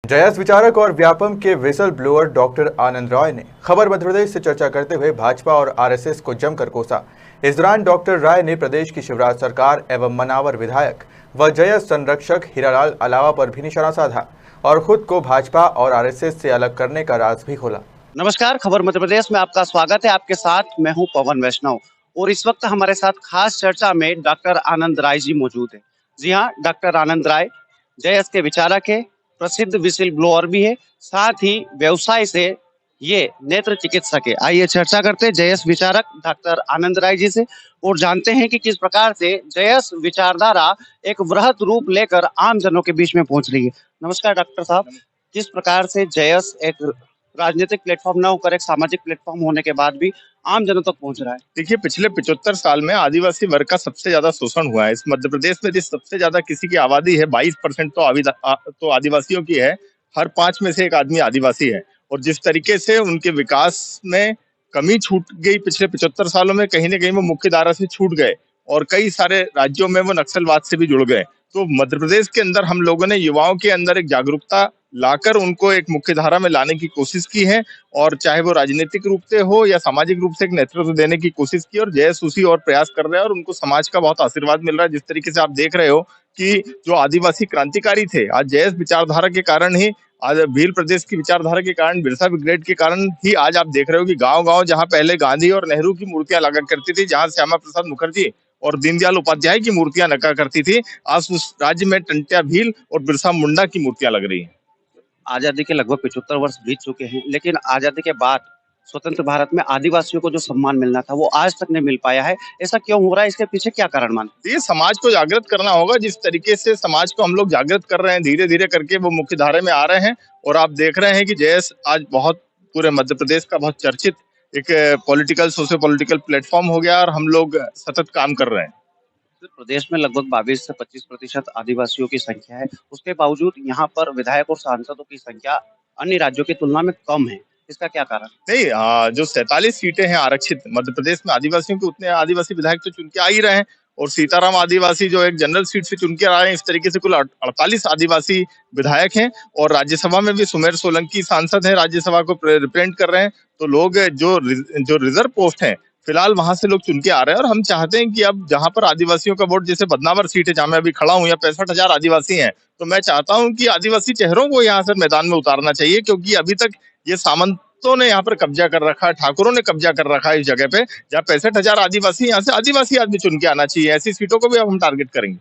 जयास विचारक और व्यापम के विसल ब्लोअर डॉक्टर आनंद राय ने खबर मध्य प्रदेश से चर्चा करते हुए भाजपा और आरएसएस को जमकर कोसा। इस दौरान डॉक्टर राय ने प्रदेश की शिवराज सरकार एवं मनावर विधायक व जयास संरक्षक हीरालाल अलावा पर भी निशाना साधा और खुद को भाजपा और आरएसएस से अलग करने का राज भी खोला। नमस्कार, खबर मध्य प्रदेश में आपका स्वागत है। आपके साथ मैं हूं पवन वैष्णव और इस वक्त हमारे साथ खास चर्चा में डॉक्टर आनंद राय जी मौजूद है। जी हां, डॉक्टर आनंद राय जयस के विचारक है, प्रसिद्ध विसिल ब्लोअर भी है, साथ ही व्यवसाय से ये नेत्र चिकित्सक है। आइए चर्चा करते हैं जयस विचारक डॉक्टर आनंद राय जी से और जानते हैं कि किस प्रकार से जयस विचारधारा एक वृहद रूप लेकर आम जनों के बीच में पहुंच रही है। नमस्कार डॉक्टर साहब, किस प्रकार से जयस एक राजनीतिक प्लेटफॉर्म न होकर एक सामाजिक प्लेटफॉर्म होने के बाद भी आम जनों तक पहुंच रहा है? देखिए, पिछले 75 साल में आदिवासी वर्ग का सबसे ज्यादा शोषण हुआ है। इस मध्य प्रदेश में जिस सबसे ज्यादा किसी की आबादी है 22% तो आदिवासियों की है। हर 5 में से एक आदमी आदिवासी है और जिस तरीके से उनके विकास में कमी छूट गई पिछले 75 सालों में, कहीं ना कहीं वो मुख्य धारा से छूट गए और कई सारे राज्यों में वो नक्सलवाद से भी जुड़ गए। तो मध्य प्रदेश के अंदर हम लोगों ने युवाओं के अंदर एक जागरूकता लाकर उनको एक मुख्य धारा में लाने की कोशिश की है और चाहे वो राजनीतिक रूप से हो या सामाजिक रूप से एक नेतृत्व देने की कोशिश की और जयस उसी और प्रयास कर रहे हैं और उनको समाज का बहुत आशीर्वाद मिल रहा है। जिस तरीके से आप देख रहे हो कि जो आदिवासी क्रांतिकारी थे, आज जयस विचारधारा के कारण ही, आज भील प्रदेश की विचारधारा के कारण, बिरसा ब्रिगेड के कारण ही आज आप देख रहे हो कि गांव-गांव जहां पहले गांधी और नेहरू की मूर्तियां लगा करती थी, जहां श्यामा प्रसाद मुखर्जी और दीनदयाल उपाध्याय की मूर्तियां लगा करती थी, आज उस राज्य में टंट्या भील और बिरसा मुंडा की मूर्तियां लग रही हैं। आजादी के लगभग 75 वर्ष बीत चुके हैं, लेकिन आजादी के बाद स्वतंत्र भारत में आदिवासियों को जो सम्मान मिलना था वो आज तक नहीं मिल पाया है। ऐसा क्यों हो रहा है? इसके पीछे क्या कारण मानते हैं? ये समाज को जागृत करना होगा। जिस तरीके से समाज को हम लोग जागृत कर रहे हैं, धीरे धीरे करके वो मुख्य धारा में आ रहे हैं और आप देख रहे हैं कि जयस आज बहुत पूरे मध्य प्रदेश का बहुत चर्चित एक पॉलिटिकल सोशो पॉलिटिकल प्लेटफॉर्म हो गया और हम लोग सतत काम कर रहे हैं। प्रदेश में लगभग 22 से 25% आदिवासियों की संख्या है, उसके बावजूद यहाँ पर विधायक और सांसदों की संख्या अन्य राज्यों की तुलना में कम है। इसका क्या कारण? नहीं, जो 47 सीटें हैं आरक्षित मध्य प्रदेश में आदिवासियों के, उतने आदिवासी विधायक तो चुन के आ ही रहे हैं और सीताराम आदिवासी जो एक जनरल सीट से चुन के आ रहे हैं। इस तरीके से कुल 48 आदिवासी विधायक हैं और राज्यसभा में भी सुमेर सोलंकी सांसद हैं, राज्यसभा को रिप्रेजेंट कर रहे हैं। तो लोग जो रिजर्व पोस्ट हैं फिलहाल वहां से लोग चुन के आ रहे हैं और हम चाहते हैं कि अब जहां पर आदिवासियों का वोट, जैसे बदनावर सीट है जहां मैं अभी खड़ा हूं, या 65,000 आदिवासी हैं, तो मैं चाहता हूं कि आदिवासी चेहरों को यहाँ से मैदान में उतारना चाहिए, क्योंकि अभी तक ये सामंतों ने यहाँ पर कब्जा कर रखा है, ठाकुरों ने कब्जा कर रखा है इस जगह पे। जहाँ 65,000 आदिवासी, यहाँ से आदिवासी आदमी चुन के आना चाहिए। ऐसी सीटों को भी अब हम टारगेट करेंगे।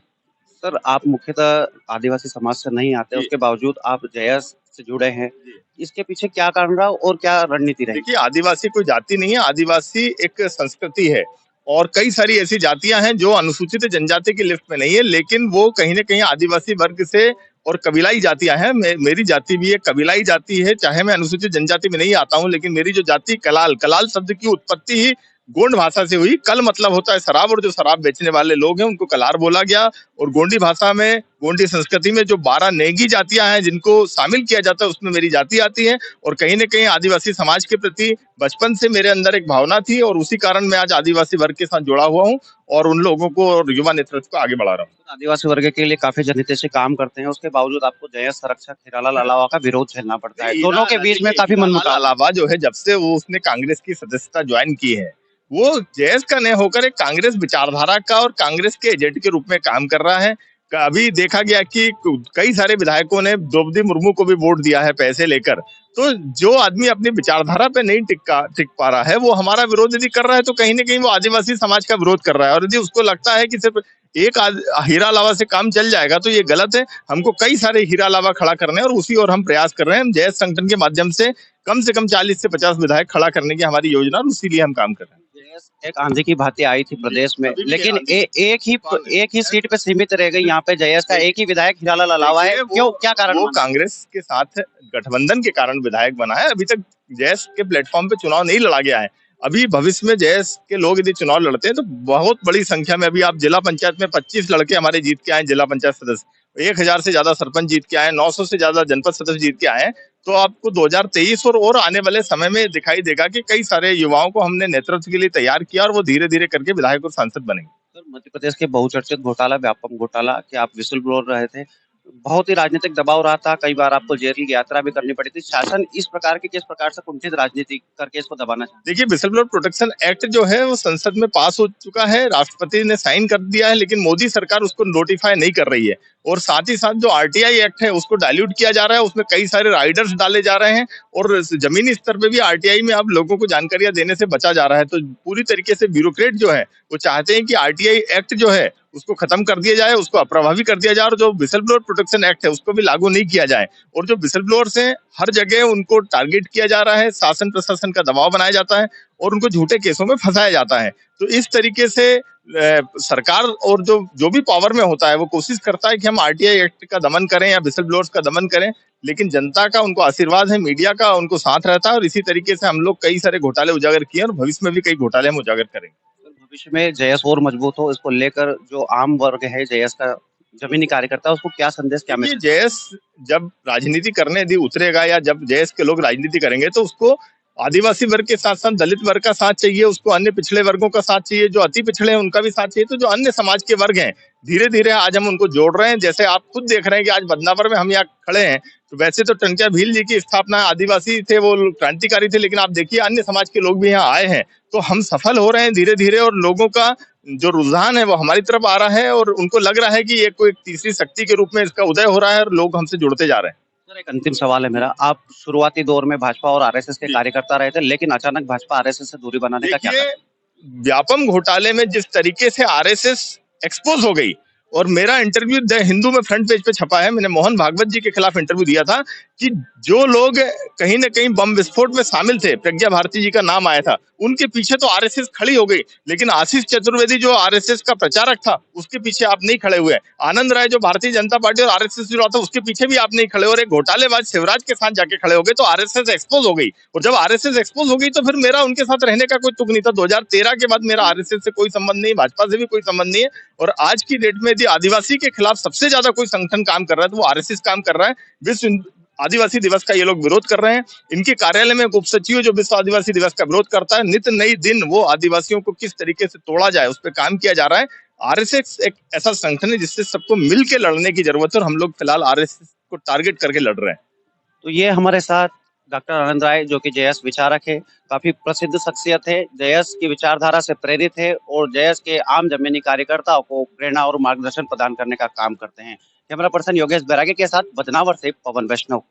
सर, आप मुख्यतः आदिवासी समाज से नहीं आते, उसके बावजूद आप जयस से जुड़े हैं। इसके पीछे क्या कारण रहा और क्या रणनीति रही? देखिए, आदिवासी कोई जाति नहीं है, आदिवासी एक संस्कृति है और कई सारी ऐसी जातियां हैं जो अनुसूचित जनजाति की लिस्ट में नहीं है, लेकिन वो कहीं ना कहीं आदिवासी वर्ग से और कबीलाई जातियां हैं। मेरी जाति भी एक कबीलाई जाति है, चाहे मैं अनुसूचित जनजाति में नहीं आता हूं, लेकिन मेरी जो जाति कलाल, कलाल शब्द की उत्पत्ति ही गोंड भाषा से हुई। कल मतलब होता है शराब, और जो शराब बेचने वाले लोग हैं उनको कलार बोला गया। और गोंडी भाषा में, गोंडी संस्कृति में जो 12 नेगी जातियां हैं जिनको शामिल किया जाता है, उसमें मेरी जाति आती है और कहीं ना कहीं आदिवासी समाज के प्रति बचपन से मेरे अंदर एक भावना थी और उसी कारण मैं आज आदिवासी वर्ग के साथ जुड़ा हुआ हूँ और उन लोगों को और युवा नेतृत्व को आगे बढ़ा रहा हूँ। आदिवासी वर्ग के लिए काफी जनहित से काम करते हैं, उसके बावजूद आपको जयस संरक्षक हीरालाल अलावा का विरोध झेलना पड़ता है। दोनों के बीच में काफी मनमुटाव। अलावा जो है, जब से वो उसने कांग्रेस की सदस्यता ज्वाइन की है, वो जयस का नहीं होकर एक कांग्रेस विचारधारा का और कांग्रेस के एजेंट के रूप में काम कर रहा है। अभी देखा गया कि कई सारे विधायकों ने द्रौपदी मुर्मू को भी वोट दिया है पैसे लेकर। तो जो आदमी अपनी विचारधारा पे नहीं टिक पा रहा है, वो हमारा विरोध यदि कर रहा है तो कहीं ना कहीं वो आदिवासी समाज का विरोध कर रहा है। और यदि उसको लगता है कि सिर्फ एक हीरा लावा से काम चल जाएगा तो ये गलत है। हमको कई सारे हीरा लावा खड़ा करने हैं और उसी और हम प्रयास कर रहे हैं। हम जयस संगठन के माध्यम से कम 40 से 50 विधायक खड़ा करने की हमारी योजना, और उसी लिए हम काम कर रहे हैं। एक आंधी की भांति आई थी प्रदेश में, लेकिन एक ही सीट पे सीमित रह गई। यहाँ पे जयस का एक ही विधायक हीरालाल अलावा है। क्यों, क्या कारण? वो कांग्रेस के साथ गठबंधन के कारण विधायक बना है। अभी तक जयस के प्लेटफॉर्म पे चुनाव नहीं लड़ा गया है। अभी भविष्य में जयस के लोग यदि चुनाव लड़ते हैं तो बहुत बड़ी संख्या में, अभी आप जिला पंचायत में 25 लड़के हमारे जीत के आए, जिला पंचायत सदस्य 1000 से ज्यादा सरपंच जीत के आए, 900 से ज्यादा जनपद सदस्य जीत के आए। तो आपको 2023 और आने वाले समय में दिखाई देगा कि कई सारे युवाओं को हमने नेतृत्व के लिए तैयार किया और वो धीरे धीरे करके विधायक और सांसद बनेंगे। मध्य प्रदेश के बहुचर्चित घोटाला व्यापम घोटाला के आप विसल ब्लोअर रहे थे, बहुत ही राजनीतिक दबाव रहा था, कई बार आपको जेल की यात्रा भी करनी पड़ी थी। शासन इस प्रकार की किस प्रकार से कुंठित राजनीति करके इसको दबाना चाहता देखिए, विसल ब्लोअर प्रोटेक्शन एक्ट जो है वो संसद में पास हो चुका है, राष्ट्रपति ने साइन कर दिया है, लेकिन मोदी सरकार उसको नोटिफाई नहीं कर रही है। और साथ ही साथ जो आरटीआई एक्ट है उसको डाइल्यूट किया जा रहा है, उसमें कई सारे राइडर्स डाले जा रहे हैं और जमीनी स्तर पे भी आरटीआई में अब लोगों को जानकारियां देने से बचा जा रहा है। तो पूरी तरीके से ब्यूरोक्रेट जो है वो चाहते हैं कि आरटीआई एक्ट जो है उसको खत्म कर दिया जाए, उसको अप्रभावी कर दिया जाए और जो विसल ब्लोअर प्रोटेक्शन एक्ट है उसको भी लागू नहीं किया जाए। और जो विसल ब्लोअर्स हैं हर जगह उनको टारगेट किया जा रहा है, शासन प्रशासन का दबाव बनाया जाता है और उनको झूठे केसों में फंसाया जाता है। तो इस तरीके से सरकार और जो भी पावर में होता है वो कोशिश करता है कि हम आरटीआई एक्ट का दमन करें या विसल ब्लोअर्स का दमन करें, लेकिन जनता का उनको आशीर्वाद है, मीडिया का उनको साथ रहता है और इसी तरीके से हम लोग कई सारे घोटाले उजागर किए और भविष्य में भी कई घोटाले हम उजागर करेंगे। है? भविष्य में जेएस और मजबूत हो, इसको लेकर जो आम वर्ग है जेएस का जमीनी कार्यकर्ता, उसको क्या संदेश, क्या देखिए, मैसेज? जयस जब राजनीति करने यदि उतरेगा या जब जयस के लोग राजनीति करेंगे तो उसको आदिवासी वर्ग के साथ साथ दलित वर्ग का साथ चाहिए, उसको अन्य पिछड़े वर्गों का साथ चाहिए, जो अति पिछड़े हैं उनका भी साथ चाहिए। तो जो अन्य समाज के वर्ग हैं धीरे धीरे आज हम उनको जोड़ रहे हैं। जैसे आप खुद देख रहे हैं कि आज बदनावर में हम यहाँ खड़े हैं, तो वैसे तो टंट्या भील जी की स्थापना आदिवासी थे, वो क्रांतिकारी थे, लेकिन आप देखिए अन्य समाज के लोग भी यहाँ आए हैं। तो हम सफल हो रहे हैं धीरे धीरे और लोगों का जो रुझान है वो हमारी तरफ आ रहा है और उनको लग रहा है कि ये कोई तीसरी शक्ति के रूप में इसका उदय हो रहा है और लोग हमसे जुड़ते जा रहे हैं। सर, एक अंतिम सवाल है मेरा। आप शुरुआती दौर में भाजपा और आरएसएस के जी। कार्यकर्ता रहे थे, लेकिन अचानक भाजपा आरएसएस से दूरी बनाने का क्या देखिए, कारण? व्यापम घोटाले में जिस तरीके से आरएसएस एक्सपोज हो गई और मेरा इंटरव्यू द हिंदू में फ्रंट पेज पे छपा है, मैंने मोहन भागवत जी के खिलाफ इंटरव्यू दिया था कि जो लोग कहीं ना कहीं बम विस्फोट में शामिल थे, प्रज्ञा भारती जी का नाम आया था, उनके पीछे तो आरएसएस खड़ी हो गई, लेकिन आशीष चतुर्वेदी जो आरएसएस का प्रचारक था उसके पीछे आप नहीं खड़े हुए। आनंद राय जो भारतीय जनता पार्टी और आरएसएस जुड़ा था उसके पीछे भी आप नहीं खड़े, और एक घोटालेबाज शिवराज के साथ जाके खड़े हो गए, तो आरएसएस एक्सपोज हो गई। और जब आरएसएस एक्सपोज हो गई तो फिर मेरा उनके साथ रहने का कोई तुक नहीं था। 2013 के बाद मेरा आरएसएस से कोई संबंध नहीं, भाजपा से भी कोई संबंध नहीं है। और आज की डेट में यदि आदिवासी के खिलाफ सबसे ज्यादा कोई संगठन काम कर रहा है तो वो आरएसएस काम कर रहा है। विश्व आदिवासी दिवस का ये लोग विरोध कर रहे हैं। इनके कार्यालय में एक उप सचिव जो विश्व आदिवासी दिवस का विरोध करता है, नित नई दिन वो आदिवासियों को किस तरीके से तोड़ा जाए उस पर काम किया जा रहा है। आरएसएस एक ऐसा संगठन है जिससे सबको मिलकर लड़ने की जरूरत है और हम लोग फिलहाल आरएसएस को टारगेट करके लड़ रहे हैं। तो ये हमारे साथ डॉक्टर आनंद राय, जो कि जेएस विचारक है, काफी प्रसिद्ध शख्सियत है, जेएस की विचारधारा से प्रेरित है और जेएस के आम जमीनी कार्यकर्ताओं को प्रेरणा और मार्गदर्शन प्रदान करने का काम करते हैं। कैमरा पर्सन योगेश बैरागी के साथ बदनावर से पवन वैष्णव।